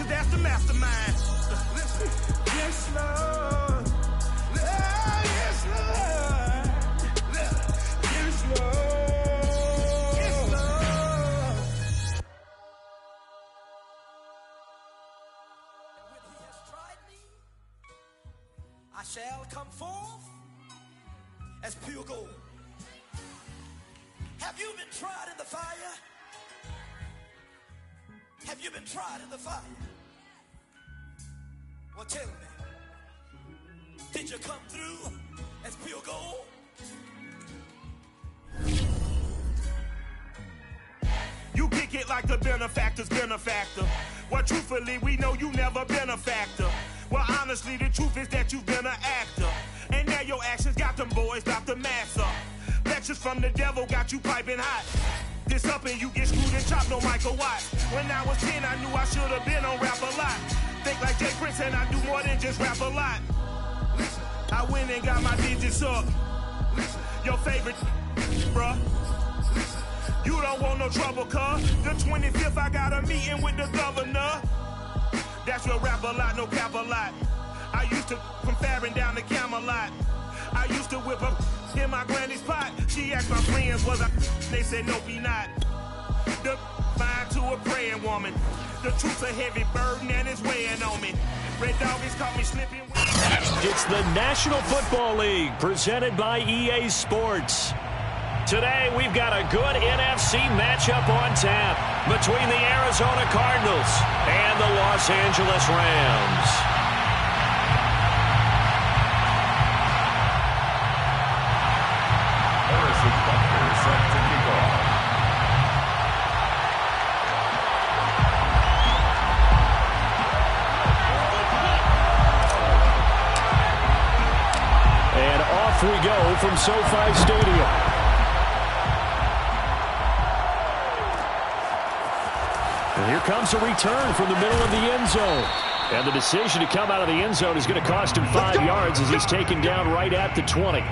cause that's the mastermind. Listen. Yes, Lord. Yes, Lord. Yes, Lord. Yes, Lord. When he has tried me, I shall come forth as pure gold. Have you been tried in the fire? Have you been tried in the fire? Well, tell me, did you come through as pure gold? You kick it like the benefactor's benefactor. Well, truthfully, we know you never been a factor. Well, honestly, the truth is that you've been an actor. And now your actions got them boys about to mass up. Lectures from the devil got you piping hot. This up and you get screwed and chopped, no Michael Watt. When I was 10, I knew I should have been on Rap a Lot. Think like Jay Prince and I do more than just rap a lot. I went and got my digits up. Your favorite, bruh. You don't want no trouble, cuz. The 25th, I got a meeting with the governor. That's real Rap a Lot, no cap a lot. I used to from Farron down to Camelot. I used to whip up in my granny's pot. She asked my friends, was I? They said, no, be not. The fine to a praying woman. The truth's a heavy burden and it's weighing on me. Red Doggies caught me slipping. It's the National Football League presented by EA Sports. Today, we've got a good NFC matchup on tap between the Arizona Cardinals and the Los Angeles Rams. And off we go from SoFi Stadium. And here comes a return from the middle of the end zone. And the decision to come out of the end zone is going to cost him 5 yards as he's taken down right at the 20.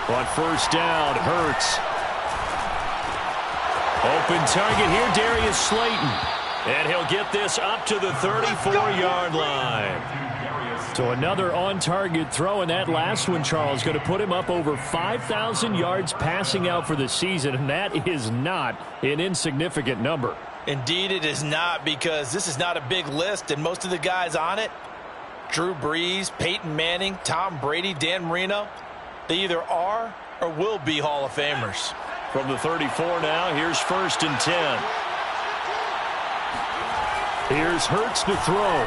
On first down, Hurts. Open target here, Darius Slayton. And he'll get this up to the 34-yard line. So another on-target throw, and that last one, Charles, going to put him up over 5,000 yards passing out for the season, and that is not an insignificant number. Indeed it is not, because this is not a big list, and most of the guys on it, Drew Brees, Peyton Manning, Tom Brady, Dan Marino, they either are or will be Hall of Famers. From the 34 now, here's first and 10. Here's Hurts to throw.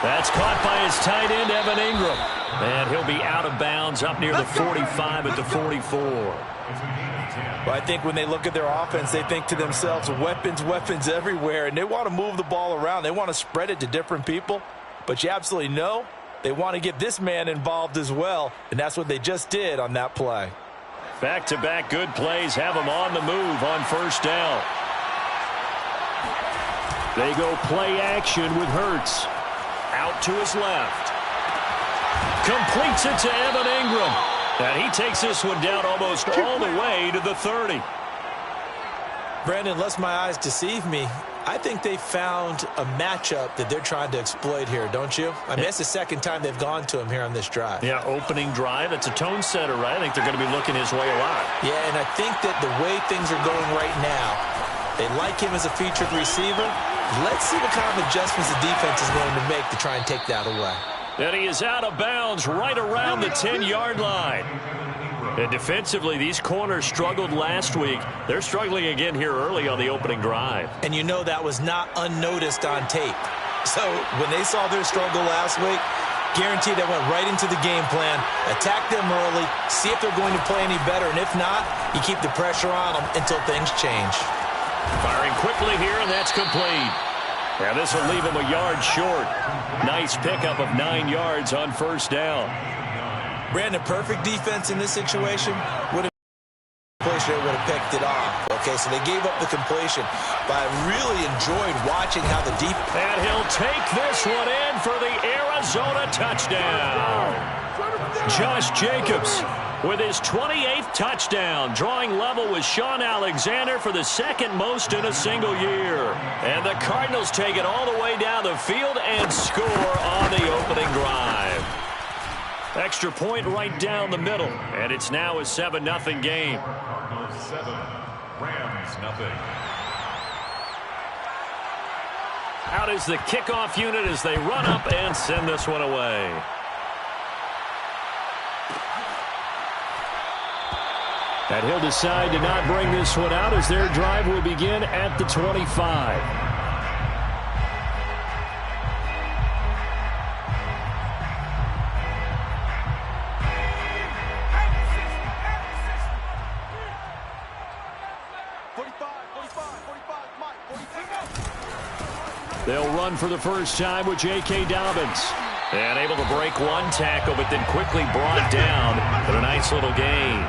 That's caught by his tight end, Evan Ingram. And he'll be out of bounds up near the 45 at the 44. Well, I think when they look at their offense, they think to themselves, weapons, weapons everywhere, and they want to move the ball around. They want to spread it to different people. But you absolutely know they want to get this man involved as well, and that's what they just did on that play. Back-to-back good plays have him on the move on first down. They go play action with Hurts. Out to his left. Completes it to Evan Ingram. And he takes this one down almost all the way to the 30. Brandon, lest my eyes deceive me, I think they found a matchup that they're trying to exploit here, don't you? I mean, that's the second time they've gone to him here on this drive. Yeah, opening drive. It's a tone setter, right? I think they're going to be looking his way a lot. Yeah, and I think that the way things are going right now, they like him as a featured receiver. Let's see what kind of adjustments the defense is going to make to try and take that away. And he is out of bounds right around the 10-yard line. And defensively, these corners struggled last week. They're struggling again here early on the opening drive. And you know that was not unnoticed on tape. So when they saw their struggle last week, guaranteed they went right into the game plan, attack them early, see if they're going to play any better. And if not, you keep the pressure on them until things change. Firing quickly here, and that's complete. And this will leave him a yard short. Nice pickup of 9 yards on first down. Brandon, perfect defense in this situation would have play wish they would have picked it off. Okay, so they gave up the completion, but I really enjoyed watching how the deep... And he'll take this one in for the Arizona touchdown. Josh Jacobs with his 28th touchdown, drawing level with Sean Alexander for the second most in a single year. And the Cardinals take it all the way down the field and score on the opening drive. Extra point right down the middle, and it's now a 7-0 game. Cardinals 7, Rams 0. Out is the kickoff unit as they run up and send this one away. And he'll decide to not bring this one out as their drive will begin at the 25. They'll run for the first time with J.K. Dobbins. And able to break one tackle, but then quickly brought down for a nice little gain.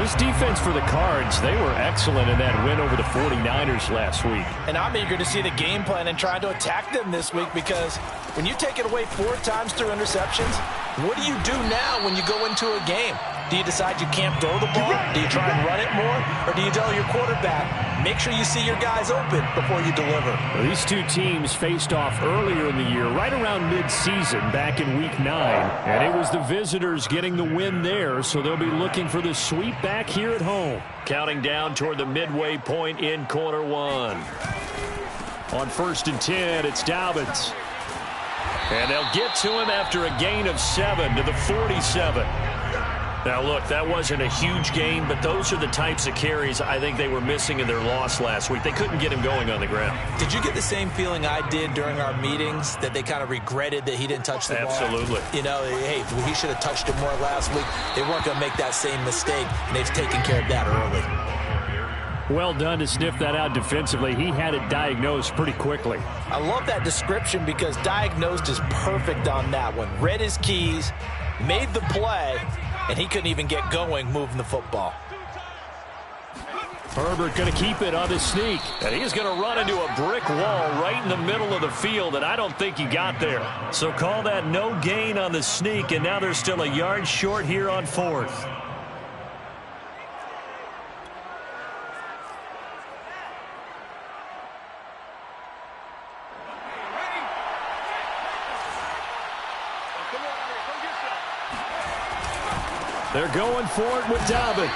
This defense for the Cards, they were excellent in that win over the 49ers last week. And I'm eager to see the game plan and trying to attack them this week, because when you take it away 4 times through interceptions, what do you do now when you go into a game? Do you decide you can't throw the ball? Do you try and run it more? Or do you tell your quarterback, make sure you see your guys open before you deliver? Well, these two teams faced off earlier in the year, right around mid-season, back in Week 9. And it was the visitors getting the win there, so they'll be looking for the sweep back here at home. Counting down toward the midway point in quarter one. On 1st and 10, it's Dobbins. And they'll get to him after a gain of 7 to the 47. Now, look, that wasn't a huge gain, but those are the types of carries I think they were missing in their loss last week. They couldn't get him going on the ground. Did you get the same feeling I did during our meetings, that they kind of regretted that he didn't touch the ball? Absolutely. You know, hey, he should have touched it more last week. They weren't going to make that same mistake, and they've taken care of that early. Well done to sniff that out defensively. He had it diagnosed pretty quickly. I love that description because diagnosed is perfect on that one. Read his keys, made the play, and he couldn't even get going moving the football. Herbert going to keep it on the sneak. And he's going to run into a brick wall right in the middle of the field, and I don't think he got there. So call that no gain on the sneak, and now they're still a yard short here on 4th. They're going for it with Dobbins.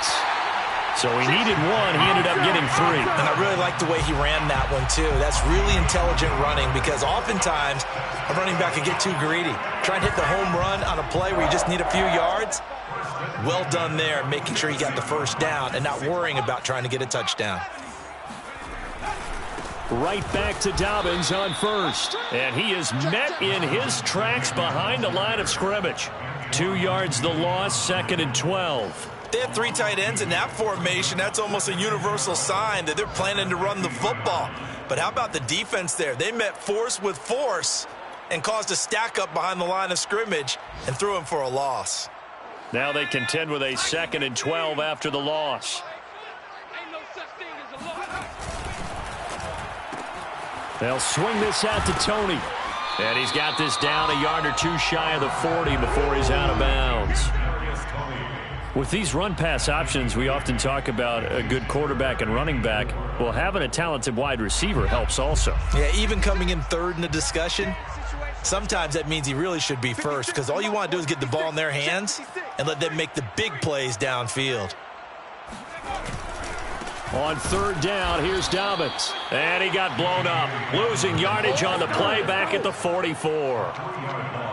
So he needed 1. He ended up getting 3. And I really like the way he ran that one, too. That's really intelligent running, because oftentimes a running back can get too greedy. Try and hit the home run on a play where you just need a few yards. Well done there, making sure he got the first down and not worrying about trying to get a touchdown. Right back to Dobbins on 1st. And he is met in his tracks behind the line of scrimmage. 2 yards the loss, 2nd and 12. They have 3 tight ends in that formation. That's almost a universal sign that they're planning to run the football. But how about the defense there? They met force with force and caused a stack up behind the line of scrimmage and threw him for a loss. Now they contend with a 2nd and 12 after the loss. They'll swing this out to Tony. And he's got this down a yard or 2 shy of the 40 before he's out of bounds. With these run-pass options, we often talk about a good quarterback and running back. Well, having a talented wide receiver helps also. Yeah, even coming in 3rd in the discussion, sometimes that means he really should be first, because all you want to do is get the ball in their hands and let them make the big plays downfield. On 3rd down, here's Dobbins. And he got blown up, losing yardage on the play back at the 44.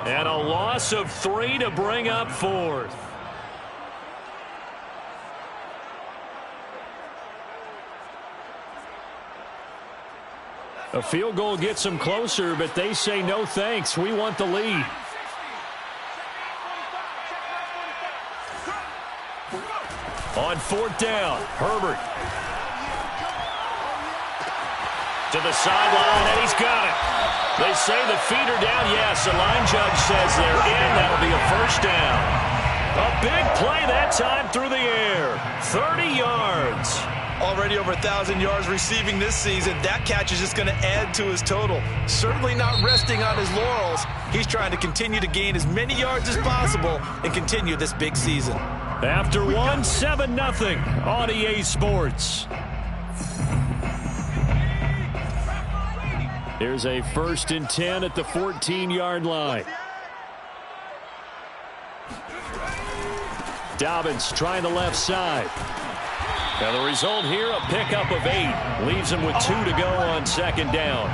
And a loss of 3 to bring up 4th. A field goal gets them closer, but they say no thanks. We want the lead. On 4th down, Herbert. To the sideline, and he's got it. They say the feet are down. Yes, the line judge says they're in. That'll be a 1st down. A big play that time through the air. 30 yards. Already over 1,000 yards receiving this season. That catch is just going to add to his total. Certainly not resting on his laurels. He's trying to continue to gain as many yards as possible and continue this big season. After one, 7-0 on EA Sports. Here's a 1st and 10 at the 14-yard line. Dobbins trying the left side. Now the result here, a pickup of 8. Leaves him with 2 to go on 2nd down.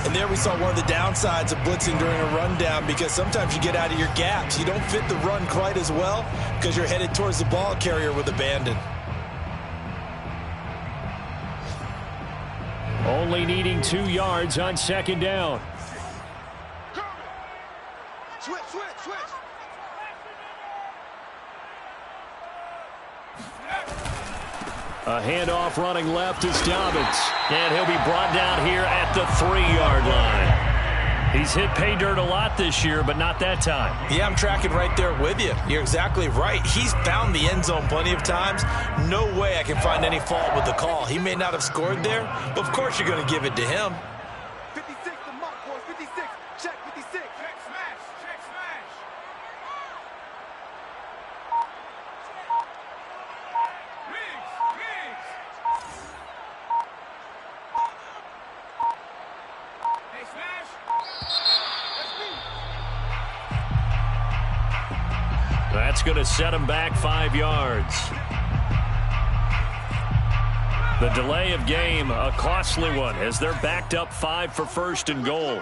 And there we saw one of the downsides of blitzing during a rundown, because sometimes you get out of your gaps. You don't fit the run quite as well because you're headed towards the ball carrier with abandon. Only needing 2 yards on 2nd down. Switch. A handoff running left is Dobbins. And he'll be brought down here at the 3-yard line. He's hit pay dirt a lot this year, but not that time. Yeah, I'm tracking right there with you. You're exactly right. He's found the end zone plenty of times. No way I can find any fault with the call. He may not have scored there, but of course you're going to give it to him. 56, the mark, boys. 56. Check 56. Check smash. That's going to set him back 5 yards. The delay of game, a costly one, as they're backed up 5 for 1st and goal.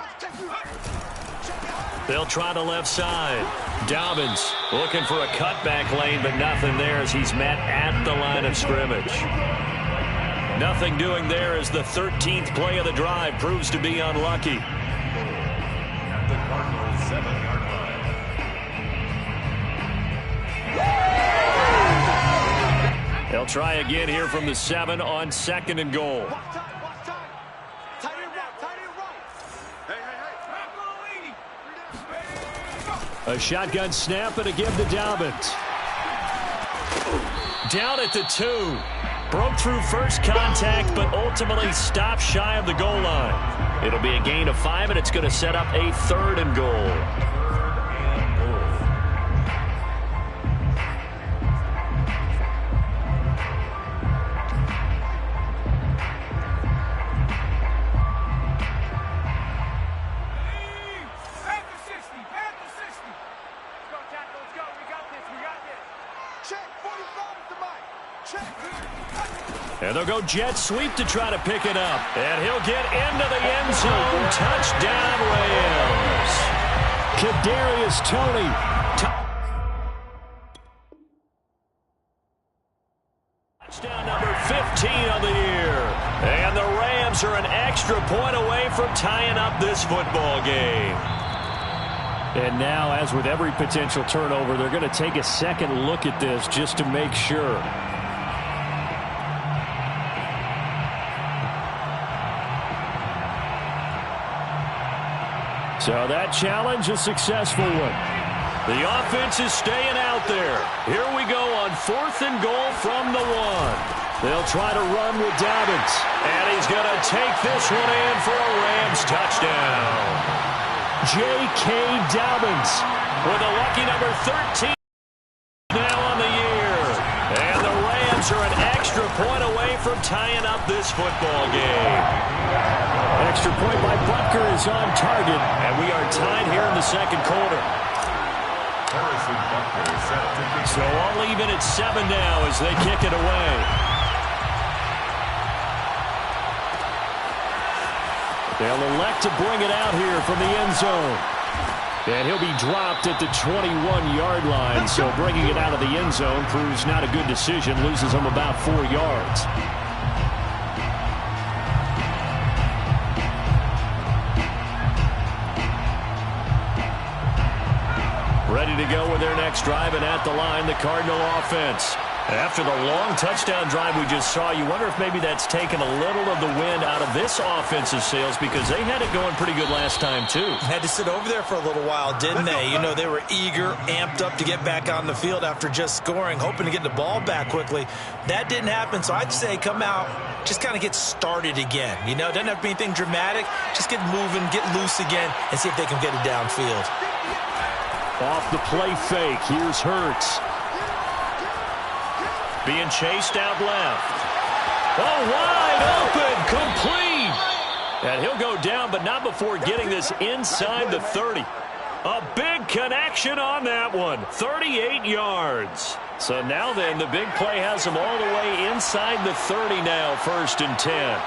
They'll try the left side. Dobbins looking for a cutback lane, but nothing there as he's met at the line of scrimmage. Nothing doing there as the 13th play of the drive proves to be unlucky. At the Cardinals' 7-yard line. They'll try again here from the 7 on 2nd and goal. Tight end right. A shotgun snap and a give to Dobbins. Down at the 2. Broke through first contact, but ultimately stopped shy of the goal line. It'll be a gain of 5, and it's going to set up a 3rd and goal. And they'll go jet sweep to try to pick it up. And he'll get into the end zone. Touchdown, Rams. Kadarius Toney. Touchdown number 15 of the year. And the Rams are an extra point away from tying up this football game. And now, as with every potential turnover, they're going to take a second look at this just to make sure. So that challenge, a successful one. The offense is staying out there. Here we go on 4th and goal from the 1. They'll try to run with Dobbins. And he's going to take this one in for a Rams touchdown. J.K. Dobbins with a lucky number 13 now on the year. And the Rams are an extra point away from tying up this football game. Extra point by Butker is on target, and we are tied here in the 2nd quarter. Harrison Butker is set to kick. So all even at 7 now as they kick it away. They'll elect to bring it out here from the end zone. And he'll be dropped at the 21-yard line, so bringing it out of the end zone proves not a good decision, loses him about 4 yards. Ready to go with their next drive, and at the line, the Cardinal offense. After the long touchdown drive we just saw, you wonder if maybe that's taken a little of the wind out of this offensive sales because they had it going pretty good last time, too. Had to sit over there for a little while, didn't they? You know, they were eager, amped up to get back on the field after just scoring, hoping to get the ball back quickly. That didn't happen, so I'd say come out, just kind of get started again. You know, it doesn't have to be anything dramatic. Just get moving, get loose again, and see if they can get it downfield. Off the play fake, here's Hurts. Being chased out left. Oh, wide open, complete. And he'll go down, but not before getting this inside the 30. A big connection on that one, 38 yards. So now then, the big play has them all the way inside the 30 now, 1st and 10.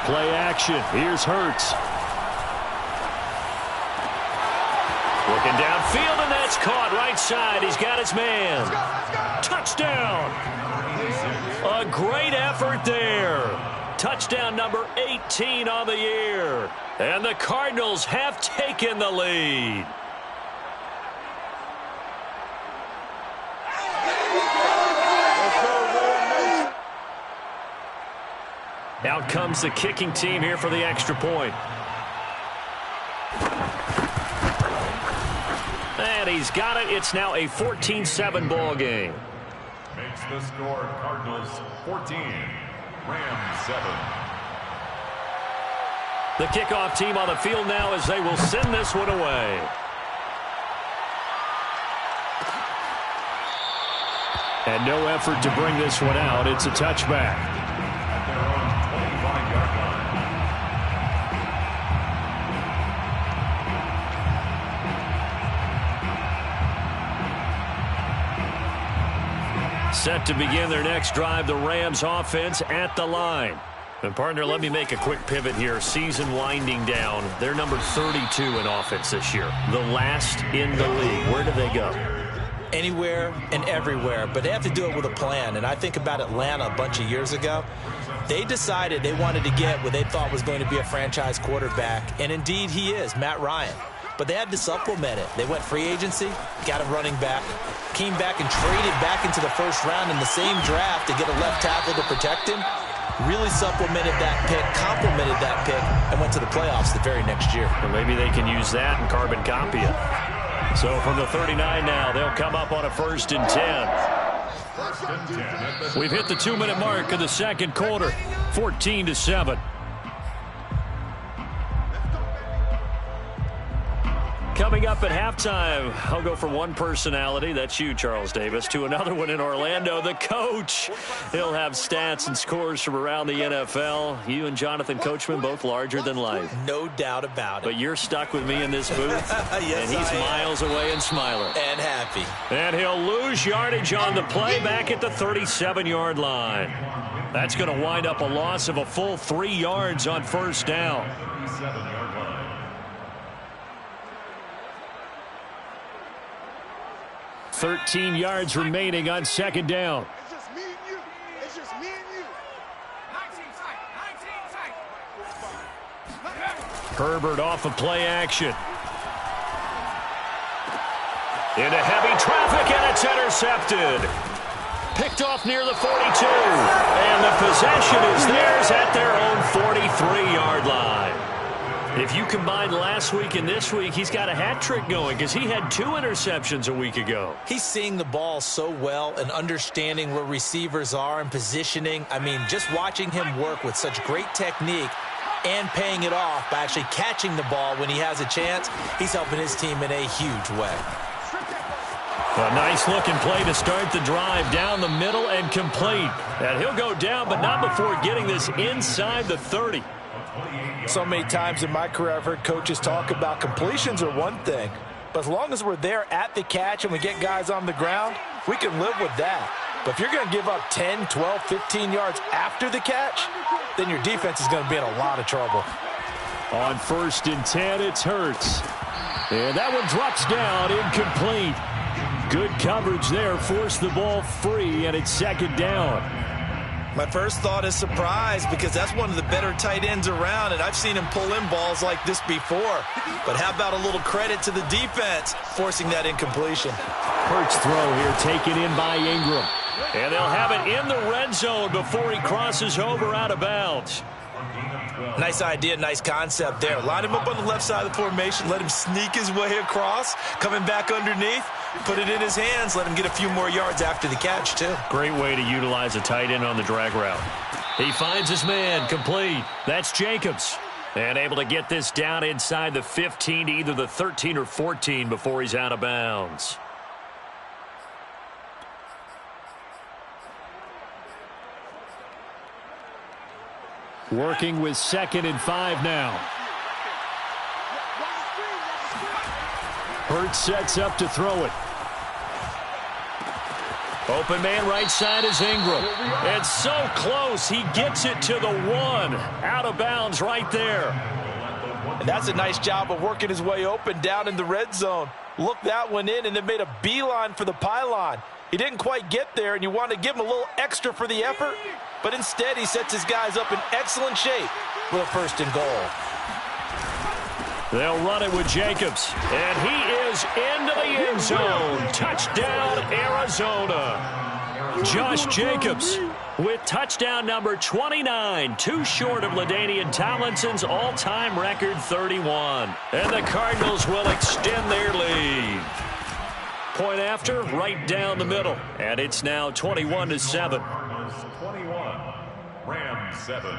Play action, here's Hurts. Looking downfield, and that's caught right side. He's got his man. Touchdown. A great effort there. Touchdown number 18 on the year. And the Cardinals have taken the lead. Out comes the kicking team here for the extra point. And he's got it. It's now a 14-7 ball game. Makes the score Cardinals 14, Rams 7. The kickoff team on the field now as they will send this one away. And no effort to bring this one out. It's a touchback. At their own 25-yard line. Set to begin their next drive, the Rams offense at the line. And, partner, let me make a quick pivot here. Season winding down. They're number 32 in offense this year. The last in the league. Where do they go? Anywhere and everywhere, but they have to do it with a plan. And I think about Atlanta a bunch of years ago. They decided they wanted to get what they thought was going to be a franchise quarterback, and indeed he is, Matt Ryan. But they had to supplement it. They went free agency, got a running back, came back and traded back into the first round in the same draft to get a left tackle to protect him. Really supplemented that pick, complemented that pick, and went to the playoffs the very next year. Well, maybe they can use that and carbon copy it. So from the 39 now, they'll come up on a 1st and 10. We've hit the 2-minute mark of the second quarter, 14-7. Coming up at halftime, I'll go from one personality, that's you, Charles Davis, to another one in Orlando, the coach. He'll have stats and scores from around the NFL. You and Jonathan Coachman, both larger than life. No doubt about it. But you're stuck with me in this booth, yes, and he's miles away and smiling. And happy. And he'll lose yardage on the play back at the 37-yard line. That's going to wind up a loss of a full 3 yards on 1st down. 37-yard line. 13 yards remaining on 2nd down. It's just me and you. It's just me and you. 19 tight. Herbert off of play action. Into heavy traffic, and it's intercepted. Picked off near the 42. And the possession is theirs at their own 43-yard line. If you combine last week and this week, he's got a hat trick going because he had 2 interceptions a week ago. He's seeing the ball so well and understanding where receivers are and positioning. I mean, just watching him work with such great technique and paying it off by actually catching the ball when he has a chance, he's helping his team in a huge way. A nice-looking play to start the drive down the middle and complete. And he'll go down, but not before getting this inside the 30. So many times in my career, I've heard coaches talk about completions are one thing, but as long as we're there at the catch and we get guys on the ground, we can live with that. But if you're going to give up 10, 12, 15 yards after the catch, then your defense is going to be in a lot of trouble. On 1st and 10, it's Hurts. And that one drops down, incomplete. Good coverage there, forced the ball free, and it's 2nd down. My first thought is surprise because that's one of the better tight ends around, and I've seen him pull in balls like this before. But how about a little credit to the defense forcing that incompletion? Hurts throw here taken in by Ingram. And they'll have it in the red zone before he crosses over out of bounds. Nice idea, nice concept there. Line him up on the left side of the formation, let him sneak his way across, coming back underneath, put it in his hands, let him get a few more yards after the catch, too. Great way to utilize a tight end on the drag route. He finds his man, complete. That's Jacobs. And able to get this down inside the 15 to either the 13 or 14 before he's out of bounds. Working with 2nd and 5 now. Hurts sets up to throw it. Open man right side is Ingram. It's so close. He gets it to the 1. Out of bounds right there. And that's a nice job of working his way open down in the red zone. Looked that one in and then made a beeline for the pylon. He didn't quite get there, and you want to give him a little extra for the effort, but instead he sets his guys up in excellent shape with a 1st and goal. They'll run it with Jacobs, and he is into the end zone. Touchdown, Arizona. Josh Jacobs with touchdown number 29, too short of LaDainian Tomlinson's all-time record 31. And the Cardinals will extend their lead. Point after, right down the middle, and it's now 21-7. 21, Rams 7.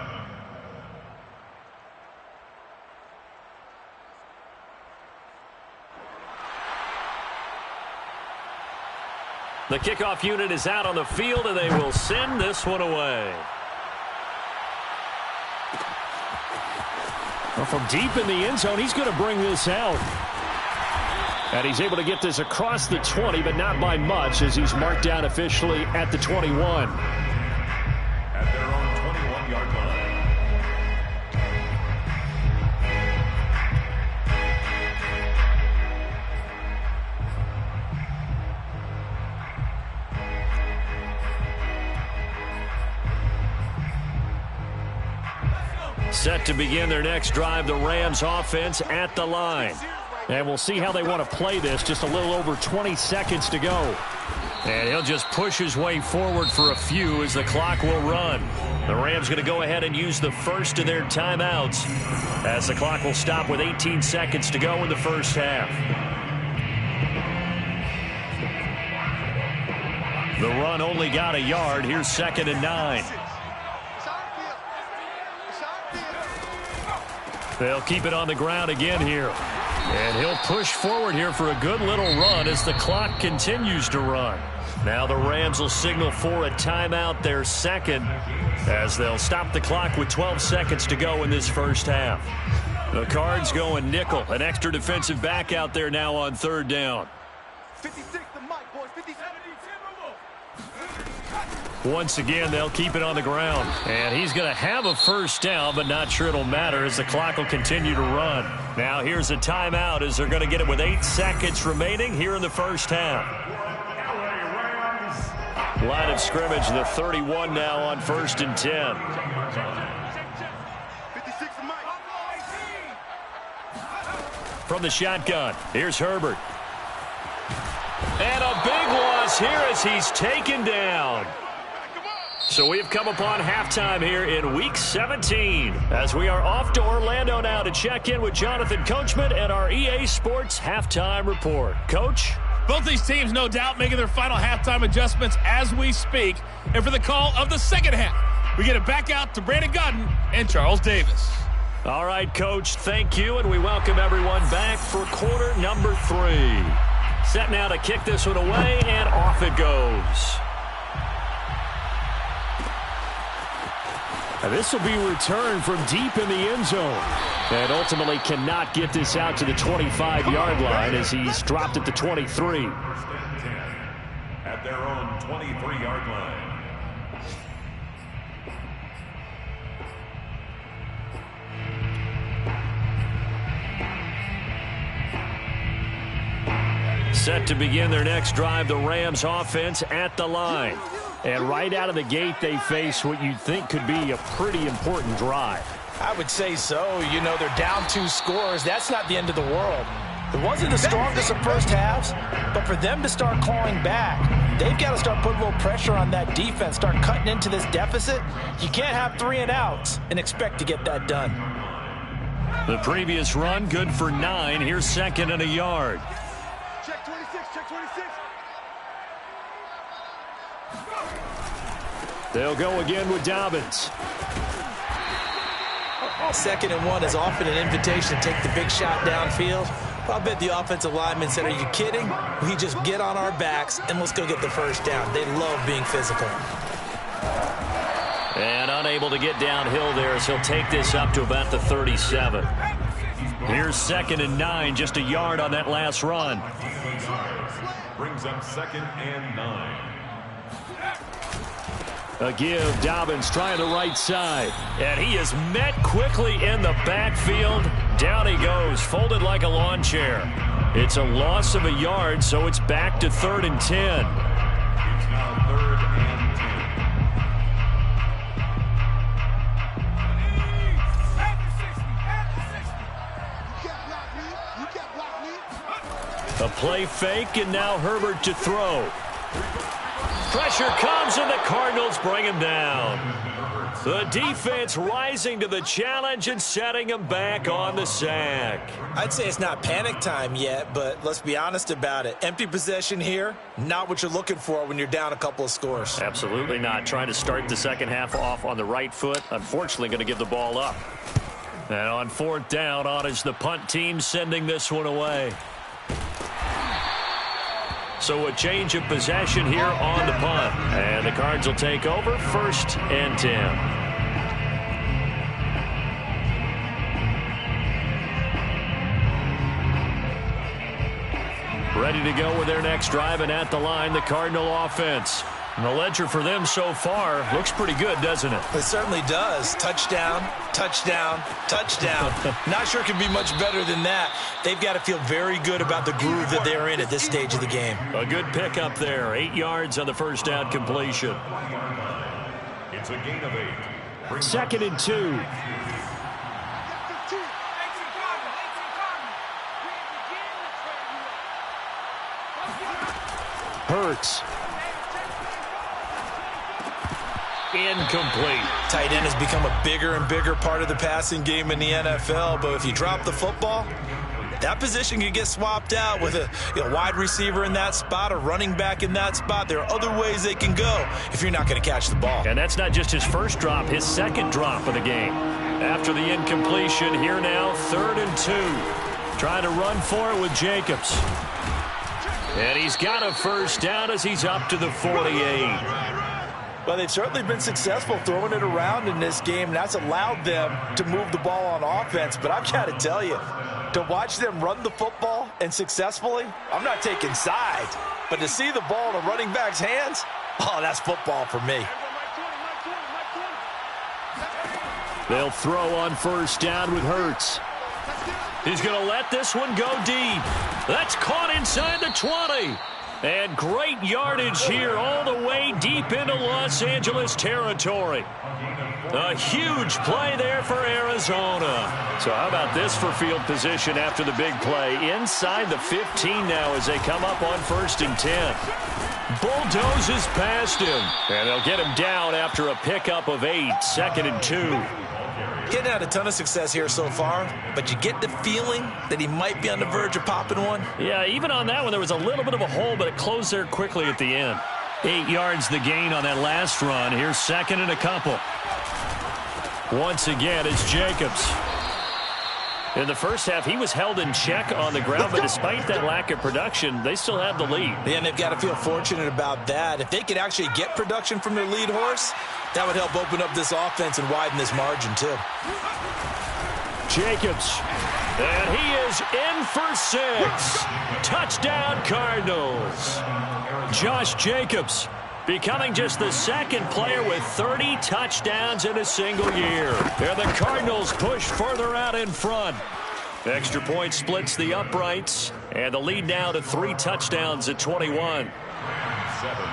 The kickoff unit is out on the field, and they will send this one away. Well, from deep in the end zone, he's going to bring this out. And he's able to get this across the 20, but not by much, as he's marked down officially at the 21. At their own 21-yard line. Set to begin their next drive, the Rams offense at the line. And we'll see how they want to play this. Just a little over 20 seconds to go. And he'll just push his way forward for a few as the clock will run. The Rams going to go ahead and use the first of their timeouts as the clock will stop with 18 seconds to go in the first half. The run only got a yard. Here's 2nd and 9. They'll keep it on the ground again here. And he'll push forward here for a good little run as the clock continues to run. Now the Rams will signal for a timeout, their 2nd, as they'll stop the clock with 12 seconds to go in this first half. The Cards going nickel, an extra defensive back out there now on 3rd down. 56 the mic, boys. 57. Once again, they'll keep it on the ground. And he's going to have a first down, but not sure it'll matter as the clock will continue to run. Now here's a timeout as they're going to get it with 8 seconds remaining here in the first half. Line of scrimmage, the 31 now on 1st and 10. 56 the mic. From the shotgun, here's Herbert. And a big loss here as he's taken down. So we've come upon halftime here in Week 17 as we are off to Orlando now to check in with Jonathan Coachman and our EA Sports Halftime Report. Coach? Both these teams, no doubt, making their final halftime adjustments as we speak. And for the call of the second half, we get it back out to Brandon Gudden and Charles Davis. All right, Coach, thank you, and we welcome everyone back for quarter number 3. Set now to kick this one away, and off it goes. And this will be returned from deep in the end zone. And ultimately cannot get this out to the 25-yard line as he's dropped at the 23. At their own 23-yard line. Set to begin their next drive, the Rams offense at the line. And right out of the gate, they face what you'd think could be a pretty important drive. I would say so. You know, they're down 2 scores. That's not the end of the world. It wasn't the strongest of first halves, but for them to start clawing back, they've got to start putting a little pressure on that defense, start cutting into this deficit. You can't have 3 and outs and expect to get that done. The previous run, good for 9. Here's 2nd and a yard. Check 26, check 26. They'll go again with Dobbins. 2nd and 1 is often an invitation to take the big shot downfield. I'll bet the offensive lineman said, are you kidding? We just get on our backs and let's go get the first down. They love being physical. And unable to get downhill there as he'll take this up to about the 37. Here's 2nd and 9, just a yard on that last run. Brings up 2nd and 9. A give, Dobbins trying the right side. And he is met quickly in the backfield. Down he goes, folded like a lawn chair. It's a loss of a yard, so it's back to 3rd and 10. It's now 3rd and 10. A play fake, and now Herbert to throw. Pressure comes, and the Cardinals bring him down. The defense rising to the challenge and setting him back on the sack. I'd say it's not panic time yet, but let's be honest about it. Empty possession here, not what you're looking for when you're down a couple of scores. Absolutely not. Trying to start the second half off on the right foot. Unfortunately, going to give the ball up. And on 4th down, on is the punt team sending this one away. So a change of possession here on the punt. And the Cards will take over 1st and 10. Ready to go with their next drive, and at the line, the Cardinal offense. And the ledger for them so far looks pretty good, doesn't it? It certainly does. Touchdown, touchdown, touchdown. Not sure it can be much better than that. They've got to feel very good about the groove that they're in at this stage of the game. A good pickup there. 8 yards on the first down completion. It's a gain of 8. 2nd and 2. Hurts. Incomplete. Tight end has become a bigger and bigger part of the passing game in the NFL, but if you drop the football, that position can get swapped out with a wide receiver in that spot, a running back in that spot. There are other ways they can go if you're not going to catch the ball. And that's not just his first drop, his second drop of the game. After the incompletion, here now, 3rd and 2. Trying to run for it with Jacobs. And he's got a first down as he's up to the 48. Well, they've certainly been successful throwing it around in this game, and that's allowed them to move the ball on offense. But I've got to tell you, to watch them run the football and successfully, I'm not taking sides, but to see the ball in a running back's hands, oh, that's football for me. They'll throw on 1st down with Hurts. He's going to let this one go deep. That's caught inside the 20. And great yardage here all the way deep into Los Angeles territory. A huge play there for Arizona. So how about this for field position after the big play? Inside the 15 now as they come up on 1st and 10. Bulldozes past him. And they'll get him down after a pickup of 8. 2nd and 2. Getting had a ton of success here so far, but you get the feeling that he might be on the verge of popping one. Yeah, even on that one, there was a little bit of a hole, but it closed there quickly at the end. 8 yards the gain on that last run. Here's 2nd and a couple. Once again, it's Jacobs. In the first half, he was held in check on the ground, but despite that lack of production, they still have the lead. Yeah, and they've got to feel fortunate about that. If they could actually get production from their lead horse, that would help open up this offense and widen this margin, too. Jacobs. And he is in for 6. Touchdown, Cardinals. Josh Jacobs becoming just the 2nd player with 30 touchdowns in a single year. And the Cardinals push further out in front. Extra point splits the uprights. And the lead now to 3 touchdowns at 21. 7.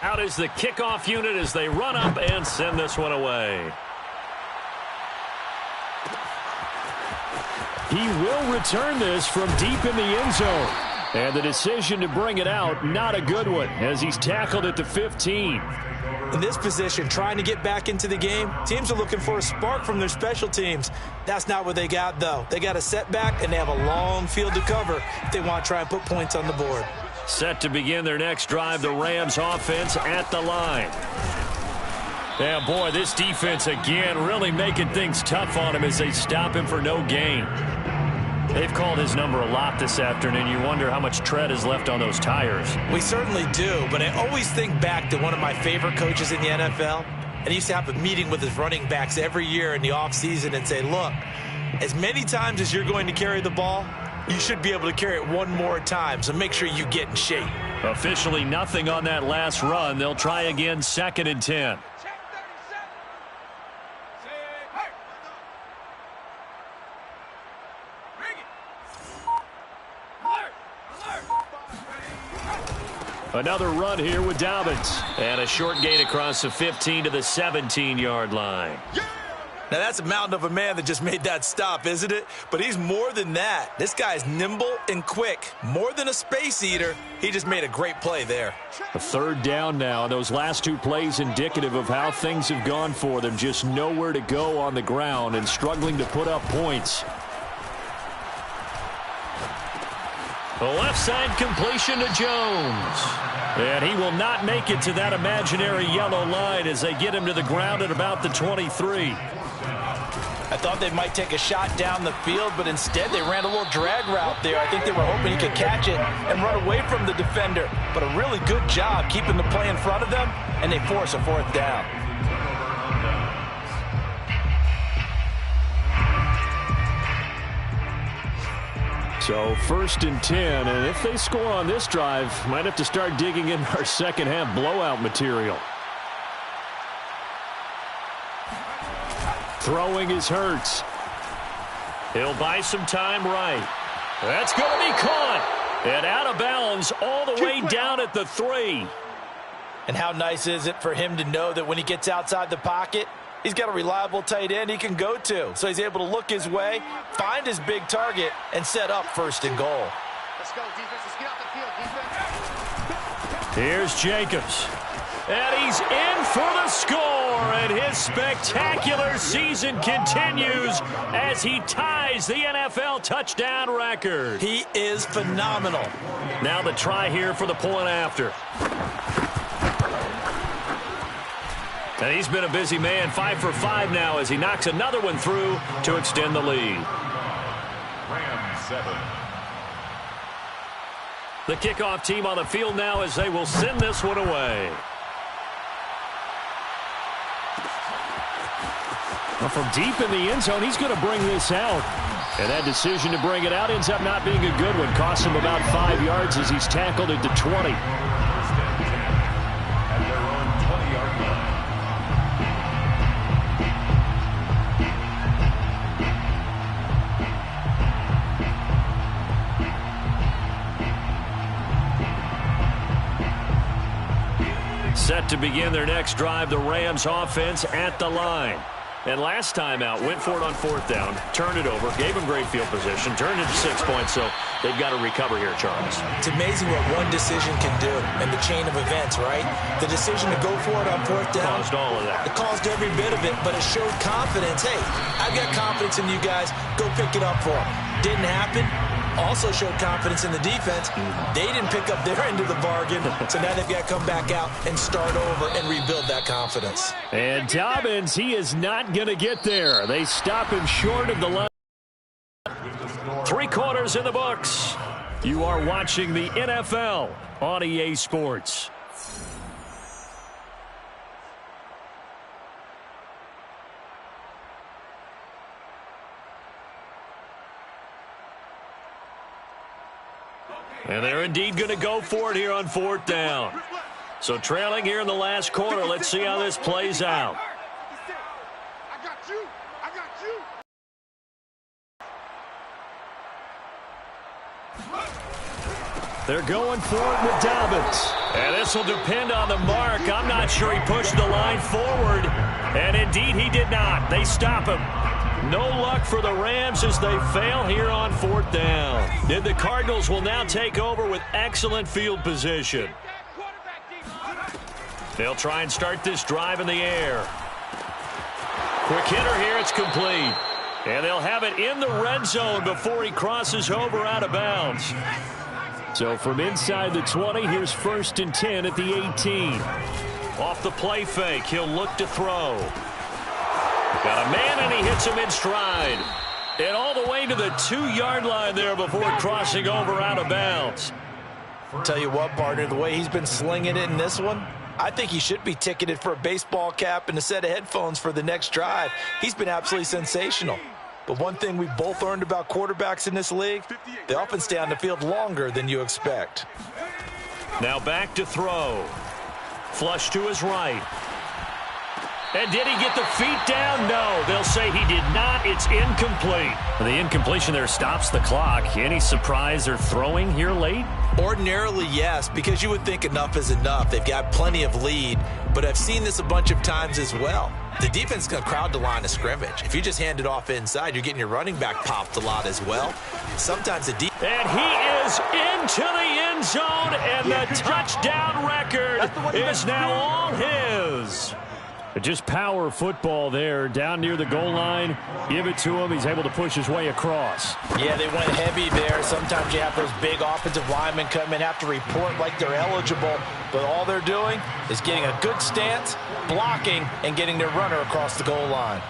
Out is the kickoff unit as they run up and send this one away. He will return this from deep in the end zone. And the decision to bring it out, not a good one, as he's tackled at the 15. In this position, trying to get back into the game, teams are looking for a spark from their special teams. That's not what they got, though. They got a setback, and they have a long field to cover if they want to try and put points on the board. Set to begin their next drive, the Rams offense at the line. Yeah, boy, this defense again really making things tough on him as they stop him for no gain. They've called his number a lot this afternoon. You wonder how much tread is left on those tires. We certainly do, but I always think back to one of my favorite coaches in the NFL. And he used to have a meeting with his running backs every year in the offseason and say, look, as many times as you're going to carry the ball, you should be able to carry it one more time, so make sure you get in shape. Officially nothing on that last run. They'll try again, 2nd and 10. Another run here with Dobbins. And a short gain across the 15 to the 17-yard line. Now, that's a mountain of a man that just made that stop, isn't it? But he's more than that. This guy's nimble and quick. More than a space eater, he just made a great play there. A 3rd down now. Those last 2 plays indicative of how things have gone for them. Just nowhere to go on the ground and struggling to put up points. The left side completion to Jones. And he will not make it to that imaginary yellow line as they get him to the ground at about the 23. I thought they might take a shot down the field, but instead they ran a little drag route there. I think they were hoping he could catch it and run away from the defender. But a really good job keeping the play in front of them, and they force a 4th down. So 1st and 10, and if they score on this drive, might have to start digging in our second half blowout material. Throwing is Hurts. He'll buy some time right. That's going to be caught. And out of bounds all the way down at the 3. And how nice is it for him to know that when he gets outside the pocket, he's got a reliable tight end he can go to. So he's able to look his way, find his big target, and set up 1st and goal. Let's go, defense. Let's get out the field, defense. Here's Jacobs. And he's in for the score. And his spectacular season continues as he ties the NFL touchdown record. He is phenomenal. Now the try here for the point after. And he's been a busy man, 5 for 5 now as he knocks another one through to extend the lead. Rams 7. The kickoff team on the field now as they will send this one away. Well, from deep in the end zone, he's going to bring this out. And that decision to bring it out ends up not being a good one. Costs him about 5 yards as he's tackled at the 20. Set to begin their next drive, the Rams offense at the line. And last time out, went for it on 4th down, turned it over, gave him great field position, turned it to 6 points, so they've got to recover here, Charles. It's amazing what one decision can do in the chain of events, right? The decision to go for it on 4th down. Caused all of that. It caused every bit of it, but it showed confidence. Hey, I've got confidence in you guys. Go pick it up for them. Didn't happen. Also showed confidence in the defense. They didn't pick up their end of the bargain, so now they've got to come back out and start over and rebuild that confidence. And Dobbins, he is not going to get there. They stop him short of the line. 3 quarters in the books. You are watching the NFL on EA Sports. And they're indeed going to go for it here on 4th down. So trailing here in the last quarter, let's see how this plays out. I got you. I got you. They're going for it with Dobbins. And this will depend on the mark. I'm not sure he pushed the line forward. And indeed he did not. They stop him. No luck for the Rams as they fail here on 4th down. And the Cardinals will now take over with excellent field position. They'll try and start this drive in the air. Quick hitter here, it's complete. And they'll have it in the red zone before he crosses over out of bounds. So from inside the 20, here's 1st and 10 at the 18. Off the play fake, he'll look to throw. Got a man, and he hits him in stride. And all the way to the 2-yard line there before crossing over out of bounds. Tell you what, partner, the way he's been slinging it in this one, I think he should be ticketed for a baseball cap and a set of headphones for the next drive. He's been absolutely sensational. But one thing we both learned about quarterbacks in this league, they often stay on the field longer than you expect. Now back to throw. Flush to his right. And did he get the feet down? No. They'll say he did not. It's incomplete. The incompletion there stops the clock. Any surprise they're throwing here late? Ordinarily, yes, because you would think enough is enough. They've got plenty of lead, but I've seen this a bunch of times as well. The defense is going to crowd the line of scrimmage. If you just hand it off inside, you're getting your running back popped a lot as well. Sometimes the defense... And he is into the end zone, and the touchdown record is now all his. Just power football there, down near the goal line. Give it to him. He's able to push his way across. Yeah, they went heavy there. Sometimes you have those big offensive linemen come in, have to report like they're eligible. But all they're doing is getting a good stance, blocking, and getting their runner across the goal line.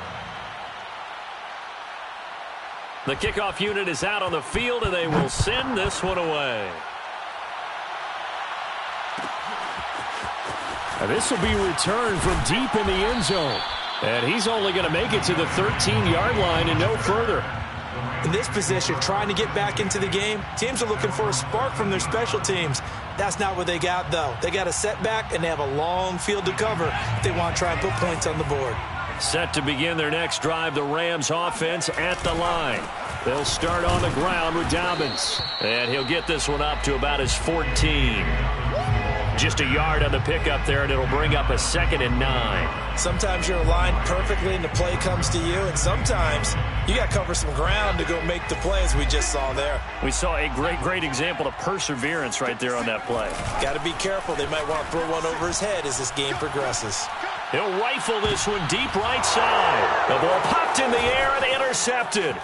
The kickoff unit is out on the field, and they will send this one away. Now this will be returned from deep in the end zone. And he's only going to make it to the 13-yard line and no further. In this position, trying to get back into the game, teams are looking for a spark from their special teams. That's not what they got, though. They got a setback, and they have a long field to cover if they want to try and put points on the board. Set to begin their next drive, the Rams offense at the line. They'll start on the ground with Dobbins. And he'll get this one up to about his 14. Just a yard on the pickup there, and it'll bring up a 2nd and 9. Sometimes you're aligned perfectly and the play comes to you, and sometimes you got to cover some ground to go make the play, as we just saw there. We saw a great example of perseverance right there on that play. Got to be careful. They might want to throw one over his head as this game progresses. He'll rifle this one deep right side. The ball popped in the air and intercepted.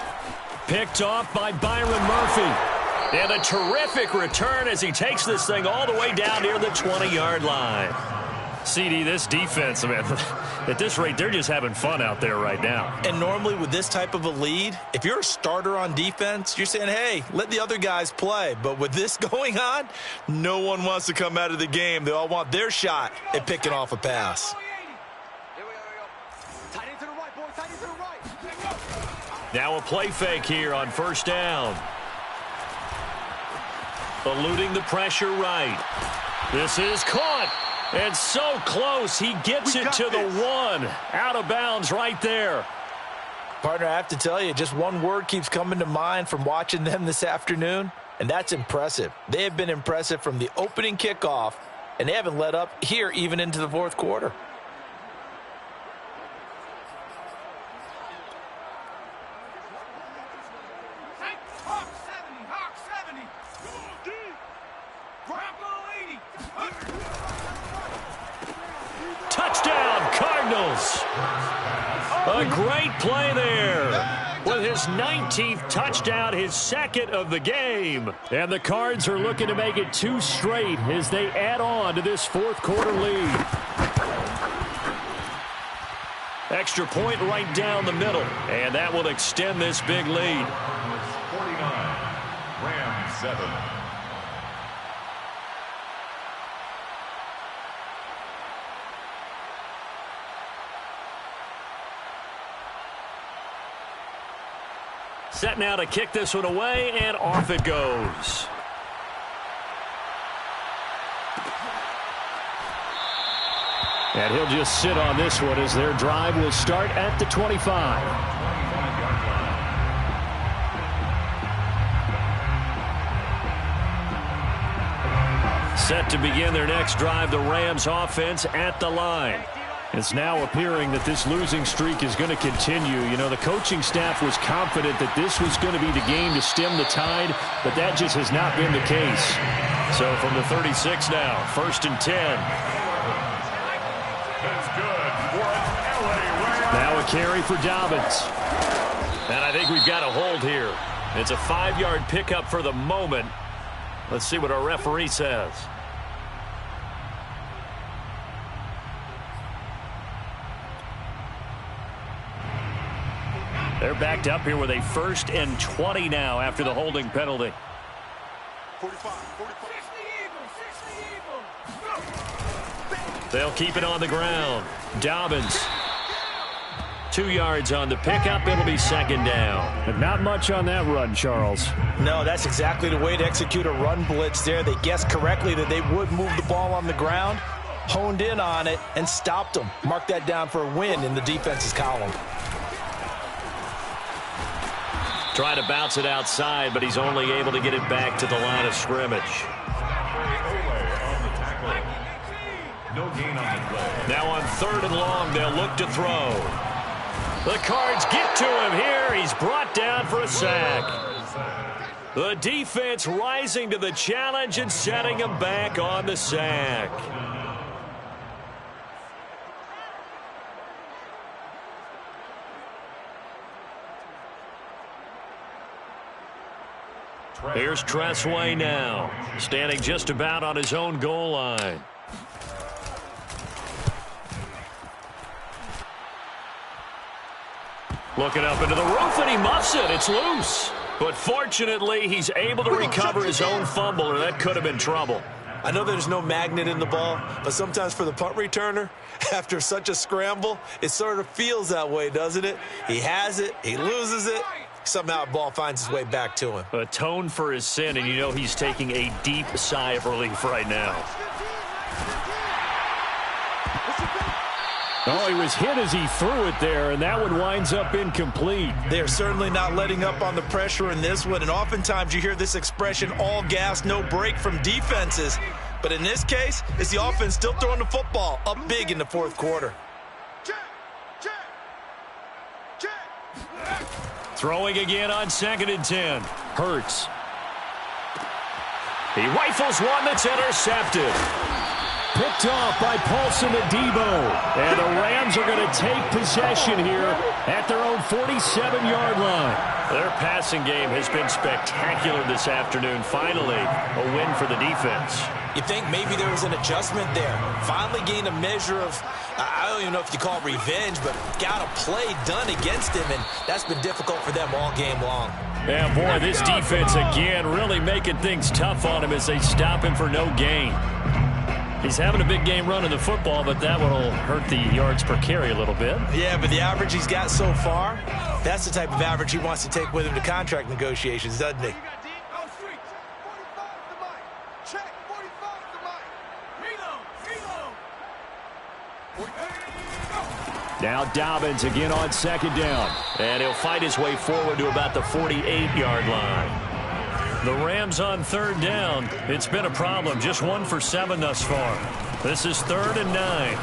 Picked off by Byron Murphy. And a terrific return as he takes this thing all the way down near the 20-yard line. CD, this defense, man, at this rate, they're just having fun out there right now. And normally with this type of a lead, if you're a starter on defense, you're saying, hey, let the other guys play. But with this going on, no one wants to come out of the game. They all want their shot at picking off a pass. Now a play fake here on 1st down. Eluding the pressure right. This is caught. And so close. He gets it to the 1. Out of bounds right there. Partner, I have to tell you, just one word keeps coming to mind from watching them this afternoon, and that's impressive. They have been impressive from the opening kickoff, and they haven't let up here even into the 4th quarter. Touchdown, Cardinals. A great play there. With his 19th touchdown, his 2nd of the game. And the Cards are looking to make it 2 straight as they add on to this 4th quarter lead. Extra point right down the middle. And that will extend this big lead. 49, Rams 7. Set now to kick this one away, and off it goes. And he'll just sit on this one as their drive will start at the 25. Set to begin their next drive, the Rams offense at the line. It's now appearing that this losing streak is going to continue. You know, the coaching staff was confident that this was going to be the game to stem the tide, but that just has not been the case. So from the 36 now, 1st and 10. That's good for LA Rams. Now a carry for Dobbins. And I think we've got a hold here. It's a 5-yard pickup for the moment. Let's see what our referee says. They're backed up here with a 1st and 20 now after the holding penalty. 45. They'll keep it on the ground. Dobbins. 2 yards on the pickup. It'll be 2nd down. But not much on that run, Charles. No, that's exactly the way to execute a run blitz there. They guessed correctly that they would move the ball on the ground, honed in on it, and stopped them. Mark that down for a win in the defense's column. Trying to bounce it outside, but he's only able to get it back to the line of scrimmage. No gain on the play. Now on 3rd and long, they'll look to throw. The Cards get to him here. He's brought down for a sack. The defense rising to the challenge and setting him back on the sack. Here's Tressway now, standing just about on his own goal line. Looking up into the roof, and he muffs it. It's loose. But fortunately, he's able to recover his own fumble, or that could have been trouble. I know there's no magnet in the ball, but sometimes for the punt returner, after such a scramble, it sort of feels that way, doesn't it? He has it, he loses it, somehow the ball finds its way back to him. Atone for his sin, and you know he's taking a deep sigh of relief right now. Oh, he was hit as he threw it there, and that one winds up incomplete. They're certainly not letting up on the pressure in this one, and oftentimes you hear this expression, all gas, no break from defenses. But in this case, it's the offense still throwing the football up big in the 4th quarter. Throwing again on 2nd and 10. Hurts. He rifles one that's intercepted. Picked off by Paulson Adebo. And the Rams are going to take possession here at their own 47-yard line. Their passing game has been spectacular this afternoon. Finally, a win for the defense. You think maybe there was an adjustment there. Finally gained a measure of, I don't even know if you call it revenge, but got a play done against him, and that's been difficult for them all game long. Yeah, boy, this defense again really making things tough on him as they stop him for no gain. He's having a big game running the football, but that will hurt the yards per carry a little bit. Yeah, but the average he's got so far, that's the type of average he wants to take with him to contract negotiations, doesn't he? Now Dobbins again on 2nd down. And he'll fight his way forward to about the 48-yard line. The Rams on 3rd down. It's been a problem. Just 1 for 7 thus far. This is 3rd and 9.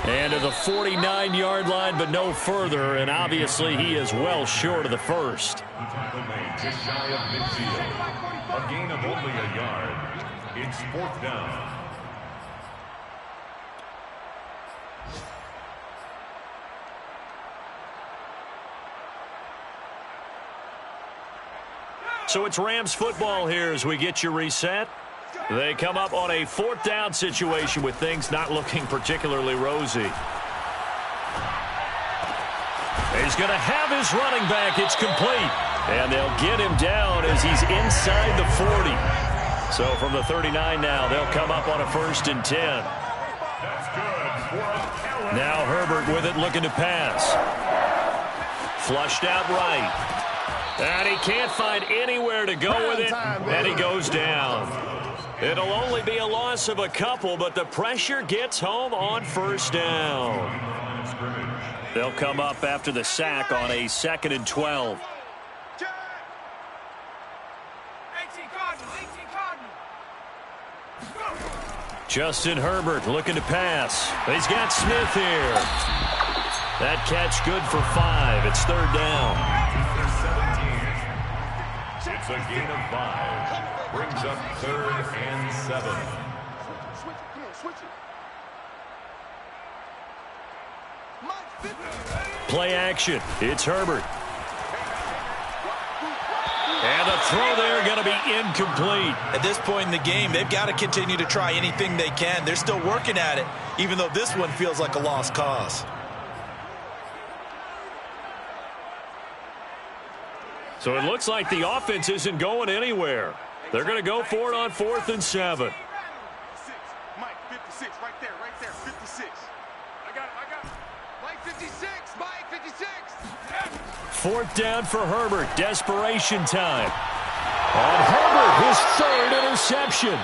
And to the 49-yard line, but no further. And obviously he is well short of the first. Just shy of midfield. A gain of only a yard. It's 4th down. So it's Rams football here as we get you reset. They come up on a 4th down situation with things not looking particularly rosy. He's going to have his running back. It's complete. And they'll get him down as he's inside the 40. So from the 39 now, they'll come up on a 1st and 10. That's good. Now Herbert with it, looking to pass. Flushed out right. And he can't find anywhere to go with it, and he goes down. It'll only be a loss of a couple, but the pressure gets home on 1st down. They'll come up after the sack on a 2nd and 12. Justin Herbert looking to pass. He's got Smith here. That catch good for 5. It's third down. It's a gain of 5. Brings up 3rd and 7. Play action. It's Herbert. And the throw there going to be incomplete. At this point in the game, they've got to continue to try anything they can. They're still working at it, even though this one feels like a lost cause. So it looks like the offense isn't going anywhere. They're going to go for it on 4th and 7. Mike, 56, right there, 56. I got it. Mike, 56, Mike, 56. 4th down for Herbert. Desperation time. And Herbert, his 3rd interception.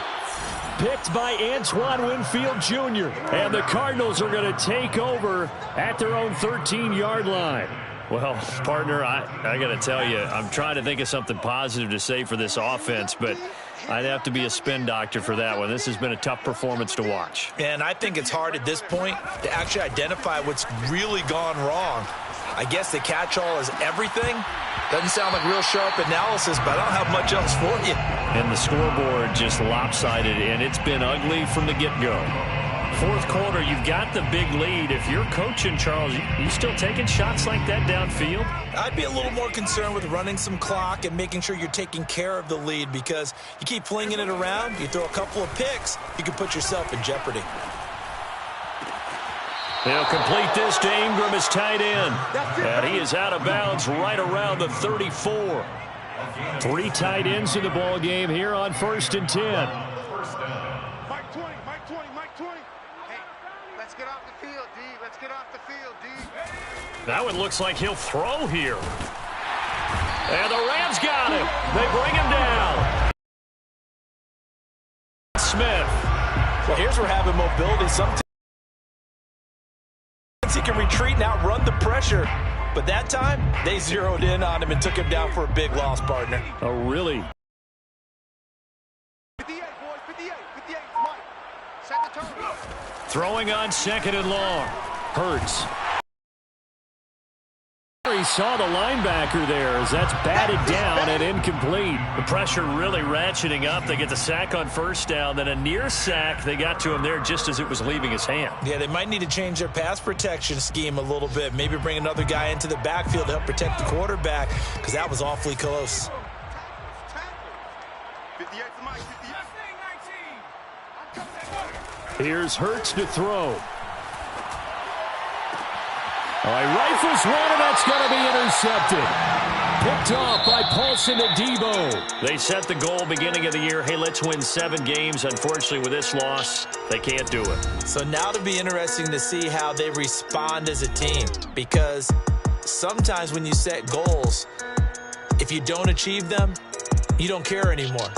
Picked by Antoine Winfield Jr. And the Cardinals are going to take over at their own 13-yard line. Well, partner, I got to tell you, I'm trying to think of something positive to say for this offense, but I'd have to be a spin doctor for that one. This has been a tough performance to watch. And I think it's hard at this point to actually identify what's really gone wrong. I guess the catch-all is everything. Doesn't sound like real sharp analysis, but I don't have much else for you. And the scoreboard just lopsided, and it's been ugly from the get-go. 4th quarter, you've got the big lead. If you're coaching, Charles, you still taking shots like that downfield? I'd be a little more concerned with running some clock and making sure you're taking care of the lead, because you keep flinging it around, you throw a couple of picks, you can put yourself in jeopardy. They'll complete this to Ingram as tight end. And he is out of bounds right around the 34. 3 tight ends in the ball game here on 1st and 10. Mike 20, Mike 20, Mike 20. Hey, let's get off the field, D. Let's get off the field, D. That one looks like he'll throw here. And the Rams got him. They bring him down. Smith. Well, here's where having mobility, sometimes he can retreat and outrun the pressure. But that time, they zeroed in on him and took him down for a big loss, partner. Oh, really? 58, boys, 58, Mike. Set the tone. Throwing on 2nd and long. Hurts. He saw the linebacker there as that's batted down and incomplete. The pressure really ratcheting up. They get the sack on 1st down, then a near sack. They got to him there just as it was leaving his hand. Yeah, they might need to change their pass protection scheme a little bit. Maybe bring another guy into the backfield to help protect the quarterback, because that was awfully close. 58 to Mike, 58. Here's Hurts to throw. All right, rifles one, and that's going to be intercepted. Picked off by Paulson Adebo. They set the goal beginning of the year. Hey, let's win 7 games. Unfortunately, with this loss, they can't do it. So now it'll be interesting to see how they respond as a team, because sometimes when you set goals, if you don't achieve them, you don't care anymore.